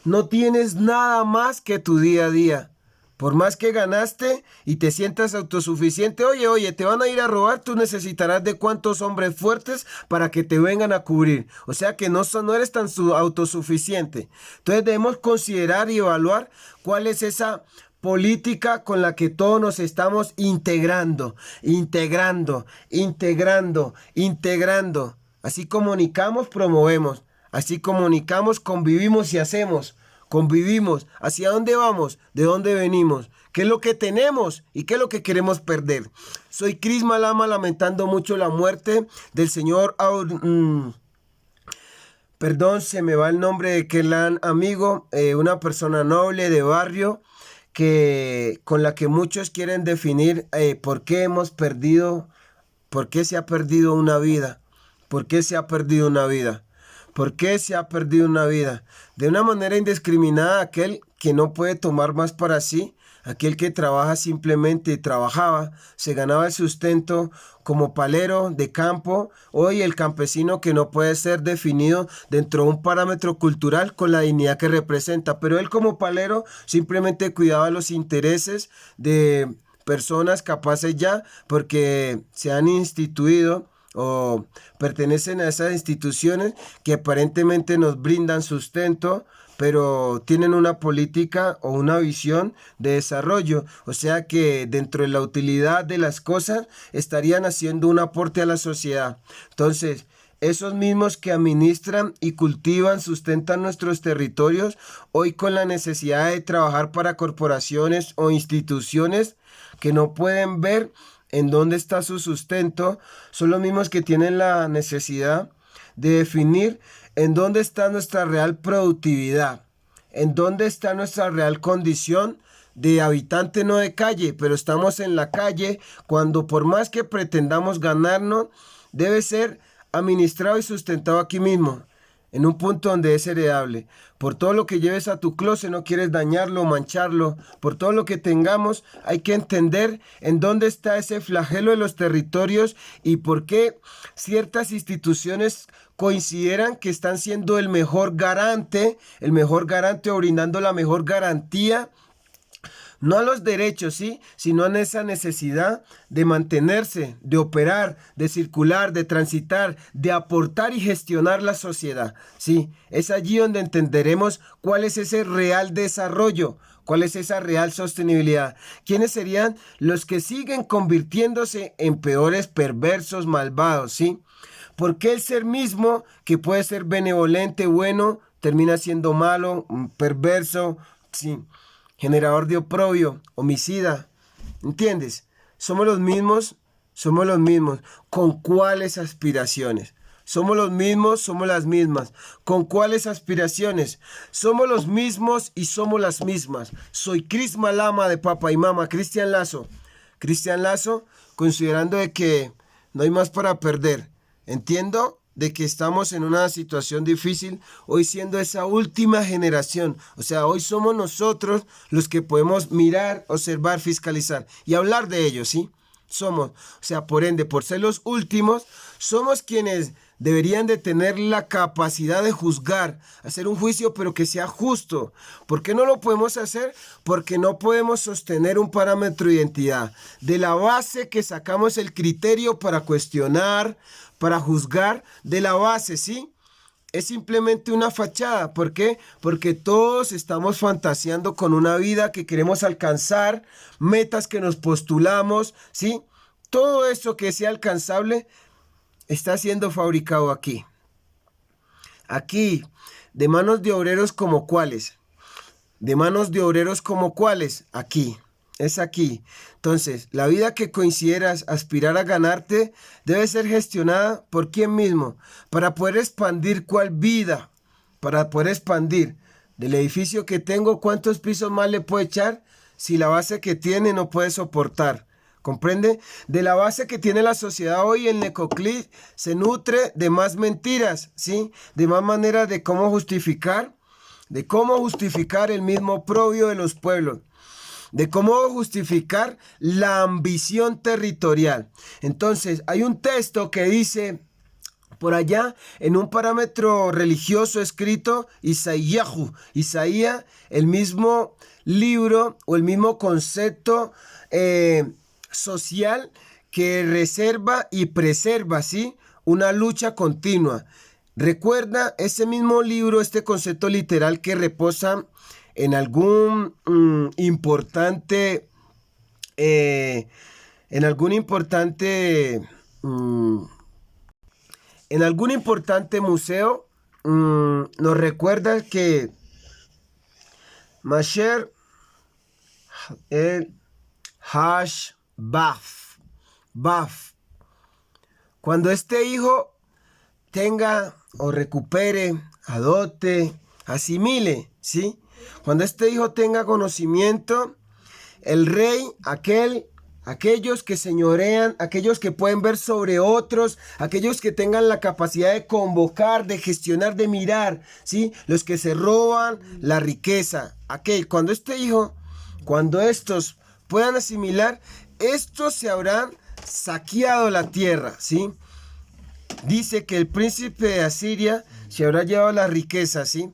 No tienes nada más que tu día a día. Por más que ganaste y te sientas autosuficiente, oye, te van a ir a robar, tú necesitarás de cuántos hombres fuertes para que te vengan a cubrir. O sea que no eres tan autosuficiente. Entonces debemos considerar y evaluar cuál es esa política con la que todos nos estamos integrando. Así comunicamos, promovemos. Así comunicamos, convivimos y hacemos. Convivimos. ¿Hacia dónde vamos? ¿De dónde venimos? ¿Qué es lo que tenemos? ¿Y qué es lo que queremos perder? Soy Cris Malama, lamentando mucho la muerte del señor... Perdón, se me va el nombre de Kelan Amigo, una persona noble de barrio con la que muchos quieren definir por qué hemos perdido, por qué se ha perdido una vida, por qué se ha perdido una vida. ¿Por qué se ha perdido una vida? De una manera indiscriminada, aquel que no puede tomar más para sí, aquel que trabaja simplemente, trabajaba, se ganaba el sustento como palero de campo, hoy el campesino que no puede ser definido dentro de un parámetro cultural con la dignidad que representa, pero él como palero simplemente cuidaba los intereses de personas capaces ya, porque se han instituido o pertenecen a esas instituciones que aparentemente nos brindan sustento, pero tienen una política o una visión de desarrollo. O sea que dentro de la utilidad de las cosas estarían haciendo un aporte a la sociedad. Entonces, esos mismos que administran y cultivan, sustentan nuestros territorios, hoy con la necesidad de trabajar para corporaciones o instituciones que no pueden ver en dónde está su sustento, son los mismos que tienen la necesidad de definir en dónde está nuestra real productividad, en dónde está nuestra real condición de habitante, no de calle, pero estamos en la calle cuando por más que pretendamos ganarnos, debe ser administrado y sustentado aquí mismo, en un punto donde es heredable. Por todo lo que lleves a tu closet, no quieres dañarlo, mancharlo. Por todo lo que tengamos, hay que entender en dónde está ese flagelo de los territorios y por qué ciertas instituciones consideran que están siendo el mejor garante o brindando la mejor garantía, no a los derechos, ¿sí? Sino en esa necesidad de mantenerse, de operar, de circular, de transitar, de aportar y gestionar la sociedad, ¿sí? Es allí donde entenderemos cuál es ese real desarrollo, cuál es esa real sostenibilidad. ¿Quiénes serían los que siguen convirtiéndose en peores, perversos, malvados, ¿sí? ¿Por qué el ser mismo, que puede ser benevolente, bueno, termina siendo malo, perverso, sí? Generador de oprobio, homicida, ¿entiendes? Somos los mismos. ¿Con cuáles aspiraciones? Somos los mismos, somos las mismas. ¿Con cuáles aspiraciones? Somos los mismos y somos las mismas. Soy Cris Malama de Papa y Mama, Cristian Lazo. Cristian Lazo, considerando de que no hay más para perder. Entiendo de que estamos en una situación difícil, hoy siendo esa última generación, o sea, hoy somos nosotros los que podemos mirar, observar, fiscalizar y hablar de ello, ¿sí? Somos, o sea, por ende, por ser los últimos, somos quienes deberían de tener la capacidad de juzgar, hacer un juicio, pero que sea justo. ¿Por qué no lo podemos hacer? Porque no podemos sostener un parámetro de identidad. De la base que sacamos el criterio para cuestionar, para juzgar, de la base, ¿sí? es simplemente una fachada. ¿Por qué? Porque todos estamos fantaseando con una vida que queremos alcanzar, metas que nos postulamos, ¿sí? Todo eso que sea alcanzable está siendo fabricado aquí. Aquí, de manos de obreros como cuáles. De manos de obreros como cuáles. Aquí. Es aquí. Entonces, la vida que consideras aspirar a ganarte debe ser gestionada por quién mismo. Para poder expandir cuál vida. Para poder expandir del edificio que tengo, ¿cuántos pisos más le puedo echar si la base que tiene no puede soportar? ¿Comprende? De la base que tiene la sociedad hoy, el Necoclí se nutre de más mentiras, ¿sí? De más maneras de cómo justificar el mismo oprobio de los pueblos, de cómo justificar la ambición territorial. Entonces, hay un texto que dice por allá en un parámetro religioso escrito Isaías, el mismo libro o el mismo concepto social que reserva y preserva, ¿sí? Una lucha continua. Recuerda ese mismo libro, este concepto literal que reposa en algún importante, en algún importante, en algún importante museo, nos recuerda que Masher el Hash Baf. Cuando este hijo tenga o recupere, adopte, asimile, ¿sí? Cuando este hijo tenga conocimiento, el rey, aquellos que señorean, aquellos que pueden ver sobre otros, aquellos que tengan la capacidad de convocar, de gestionar, de mirar, ¿sí? Los que se roban la riqueza, cuando estos puedan asimilar, estos se habrán saqueado la tierra, ¿sí? Dice que el príncipe de Asiria se habrá llevado la riqueza, ¿sí?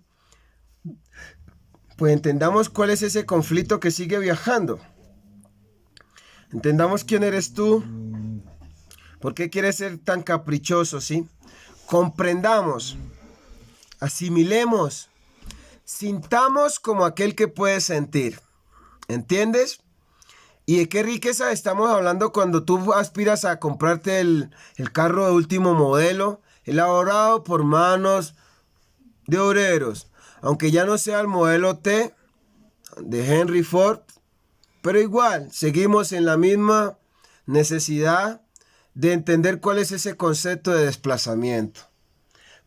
Pues entendamos cuál es ese conflicto que sigue viajando. Entendamos quién eres tú. ¿Por qué quieres ser tan caprichoso, sí? Comprendamos. Asimilemos. Sintamos como aquel que puede sentir. ¿Entiendes? ¿Y de qué riqueza estamos hablando cuando tú aspiras a comprarte el carro de último modelo, elaborado por manos de obreros? Aunque ya no sea el modelo T de Henry Ford, pero igual seguimos en la misma necesidad de entender cuál es ese concepto de desplazamiento.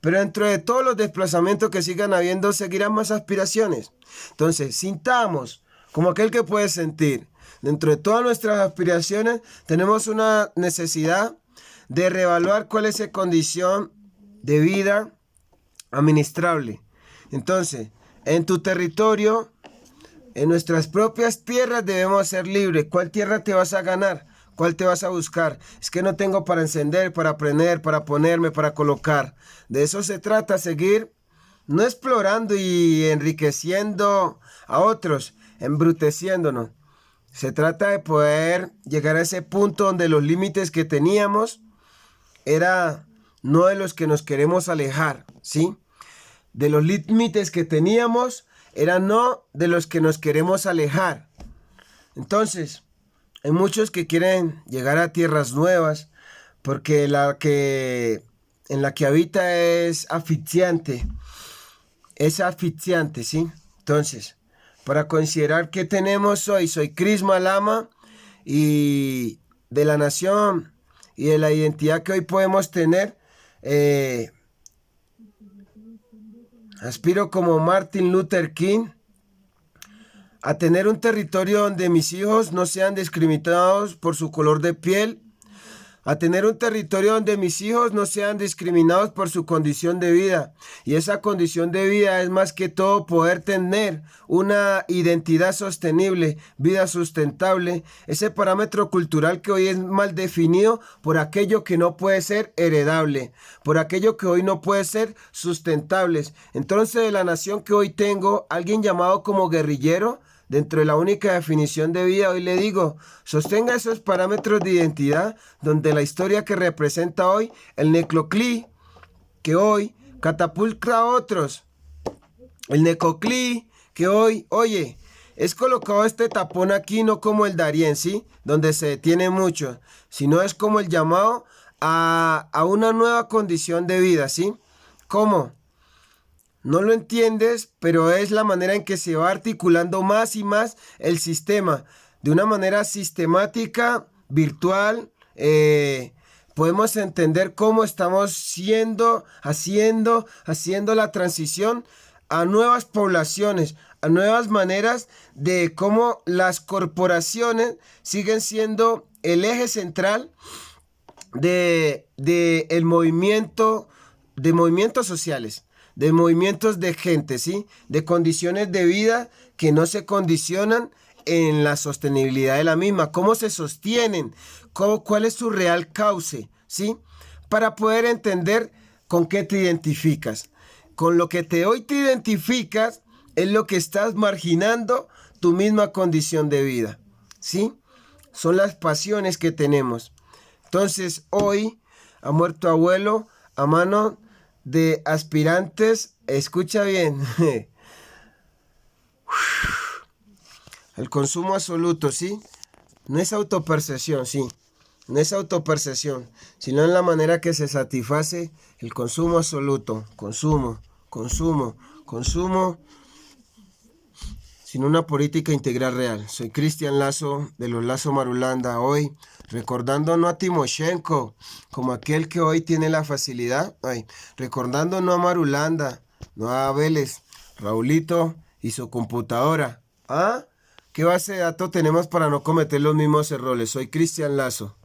Pero dentro de todos los desplazamientos que sigan habiendo, seguirán más aspiraciones. Entonces, sintamos como aquel que puede sentir. Dentro de todas nuestras aspiraciones, tenemos una necesidad de reevaluar cuál es esa condición de vida administrable. Entonces, en tu territorio, en nuestras propias tierras debemos ser libres. ¿Cuál tierra te vas a ganar? ¿Cuál te vas a buscar? Es que no tengo para encender, para prender, para ponerme, para colocar. De eso se trata, seguir no explorando y enriqueciendo a otros, embruteciéndonos. Se trata de poder llegar a ese punto donde los límites que teníamos era no de los que nos queremos alejar, ¿sí? De los límites que teníamos era no de los que nos queremos alejar. Entonces, hay muchos que quieren llegar a tierras nuevas porque en la que habita es asfixiante, ¿sí? Entonces, para considerar qué tenemos hoy, soy Chris Malama y de la nación y de la identidad que hoy podemos tener, aspiro como Martin Luther King a tener un territorio donde mis hijos no sean discriminados por su color de piel, a tener un territorio donde mis hijos no sean discriminados por su condición de vida. Y esa condición de vida es más que todo poder tener una identidad sostenible, vida sustentable, ese parámetro cultural que hoy es mal definido por aquello que no puede ser heredable, por aquello que hoy no puede ser sustentable. Entonces, de la nación que hoy tengo, alguien llamado como guerrillero, dentro de la única definición de vida, hoy le digo, sostenga esos parámetros de identidad donde la historia que representa hoy el Necoclí, que hoy catapulta a otros. El Necoclí, que hoy, oye, es colocado este tapón aquí, no como el Darién, ¿sí? Donde se detiene mucho, sino es como el llamado a una nueva condición de vida, ¿sí? ¿Cómo? No lo entiendes, pero es la manera en que se va articulando más y más el sistema. De una manera sistemática, virtual, podemos entender cómo estamos haciendo la transición a nuevas poblaciones, a nuevas maneras de cómo las corporaciones siguen siendo el eje central de el movimiento, de movimientos sociales, de movimientos de gente, ¿sí? De condiciones de vida que no se condicionan en la sostenibilidad de la misma. ¿Cómo se sostienen? ¿Cuál es su real cauce? ¿Sí? Para poder entender con qué te identificas. Con lo que hoy te identificas es lo que estás marginando tu misma condición de vida. ¿Sí? Son las pasiones que tenemos. Entonces, hoy ha muerto abuelo a mano de aspirantes. Escucha bien. El consumo absoluto, ¿sí? No es autopercepción, sí. No es autopercepción, sino en la manera que se satisface el consumo absoluto. Consumo, consumo, consumo, sin una política integral real. Soy Cristian Lazo, de los Lazo Marulanda, hoy recordando no a Timoshenko, como aquel que hoy tiene la facilidad, recordando no a Marulanda, no a Vélez, Raulito y su computadora. ¿Ah? ¿Qué base de datos tenemos para no cometer los mismos errores? Soy Cristian Lazo.